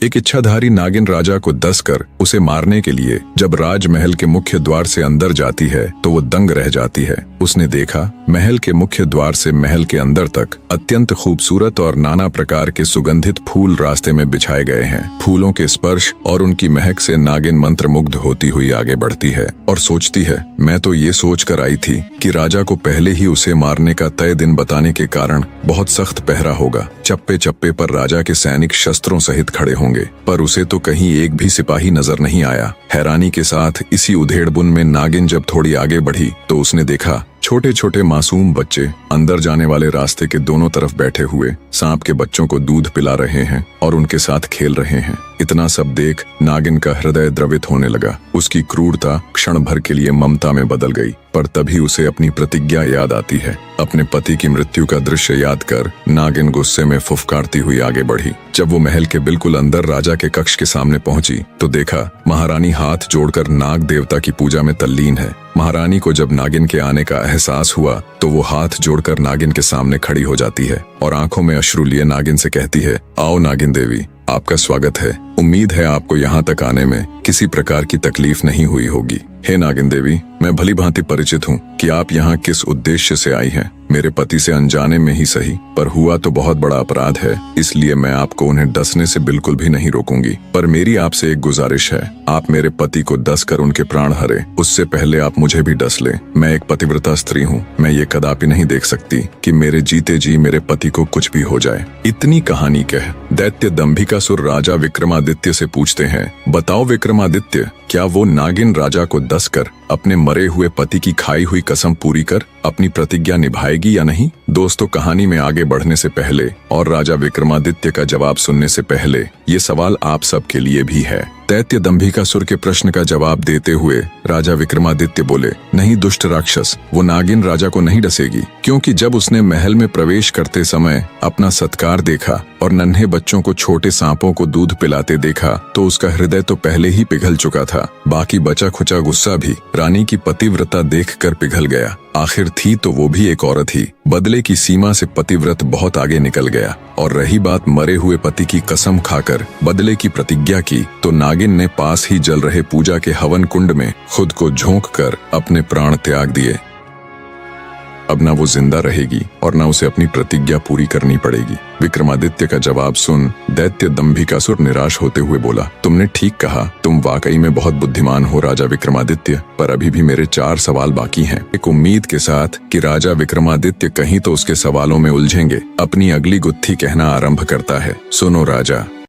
एक इच्छाधारी नागिन राजा को दसकर उसे मारने के लिए जब राजमहल के मुख्य द्वार से अंदर जाती है तो वो दंग रह जाती है। उसने देखा महल के मुख्य द्वार से महल के अंदर तक अत्यंत खूबसूरत और नाना प्रकार के सुगंधित फूल रास्ते में बिछाए गए हैं। फूलों के स्पर्श और उनकी महक से नागिन मंत्रमुग्ध होती हुई आगे बढ़ती है और सोचती है, मैं तो ये सोच कर आई थी कि राजा को पहले ही उसे मारने का तय दिन बताने के कारण बहुत सख्त पहरा होगा। चप्पे चप्पे पर राजा के सैनिक शस्त्रों सहित खड़े होंगे, पर उसे तो कहीं एक भी सिपाही नजर नहीं आया। हैरानी के साथ इसी उधेड़बुन में नागिन जब थोड़ी आगे बढ़ी तो उसने देखा छोटे छोटे मासूम बच्चे अंदर जाने वाले रास्ते के दोनों तरफ बैठे हुए सांप के बच्चों को दूध पिला रहे हैं और उनके साथ खेल रहे हैं। इतना सब देख नागिन का हृदय द्रवित होने लगा। उसकी क्रूरता क्षण भर के लिए ममता में बदल गई, पर तभी उसे अपनी प्रतिज्ञा याद आती है। अपने पति की मृत्यु का दृश्य याद कर नागिन गुस्से में फुफकारती हुई आगे बढ़ी। जब वो महल के बिल्कुल अंदर राजा के कक्ष के सामने पहुंची तो देखा महारानी हाथ जोड़कर नाग देवता की पूजा में तल्लीन है। महारानी को जब नागिन के आने का एहसास हुआ तो वो हाथ जोड़कर नागिन के सामने खड़ी हो जाती है और आंखों में अश्रु लिए नागिन से कहती है, आओ नागिन देवी, आपका स्वागत है। उम्मीद है आपको यहाँ तक आने में किसी प्रकार की तकलीफ नहीं हुई होगी। हे नागिन देवी, मैं भली भांति परिचित हूँ कि आप यहाँ किस उद्देश्य से आई हैं। मेरे पति से अनजाने में ही सही, पर हुआ तो बहुत बड़ा अपराध है, इसलिए मैं आपको उन्हें डसने से बिल्कुल भी नहीं रोकूंगी। पर मेरी आपसे एक गुजारिश है, आप मेरे पति को डस कर उनके प्राण हरे, उससे पहले आप मुझे भी डस लें। मैं एक पतिव्रता स्त्री हूँ, मैं ये कदापि नहीं देख सकती कि मेरे जीते जी मेरे पति को कुछ भी हो जाए। इतनी कहानी कह दैत्य दंभिकासुर राजा विक्रमादित्य से पूछते हैं, बताओ विक्रमादित्य, क्या वो नागिन राजा को डसकर अपने मरे हुए पति की खाई हुई कसम पूरी कर अपनी प्रतिज्ञा निभाएगी या नहीं। दोस्तों, कहानी में आगे बढ़ने से पहले और राजा विक्रमादित्य का जवाब सुनने से पहले ये सवाल आप सबके लिए भी है। दैत्य दंभिकासुर के प्रश्न का जवाब देते हुए राजा विक्रमादित्य बोले, नहीं दुष्ट राक्षस, वो नागिन राजा को नहीं डसेगी, क्योंकि जब उसने महल में प्रवेश करते समय अपना सत्कार देखा और नन्हे बच्चों को छोटे सांपों को दूध पिलाते देखा तो उसका हृदय तो पहले ही पिघल चुका था। बाकी बचा खुचा गुस्सा भी रानी की पतिव्रता देखकर पिघल गया। आखिर थी तो वो भी एक औरत ही। बदले की सीमा से पतिव्रत बहुत आगे निकल गया। और रही बात मरे हुए पति की कसम खाकर बदले की प्रतिज्ञा की, तो नागिन ने पास ही जल रहे पूजा के हवन कुंड में खुद को झोंक कर अपने प्राण त्याग दिए। अब ना वो जिंदा रहेगी और ना उसे अपनी प्रतिज्ञा पूरी करनी पड़ेगी। विक्रमादित्य का जवाब सुन दैत्य दंभिकासुर निराश होते हुए बोला, तुमने ठीक कहा, तुम वाकई में बहुत बुद्धिमान हो राजा विक्रमादित्य, पर अभी भी मेरे 4 सवाल बाकी हैं। एक उम्मीद के साथ कि राजा विक्रमादित्य कहीं तो उसके सवालों में उलझेंगे, अपनी अगली गुत्थी कहना आरंभ करता है। सुनो राजा,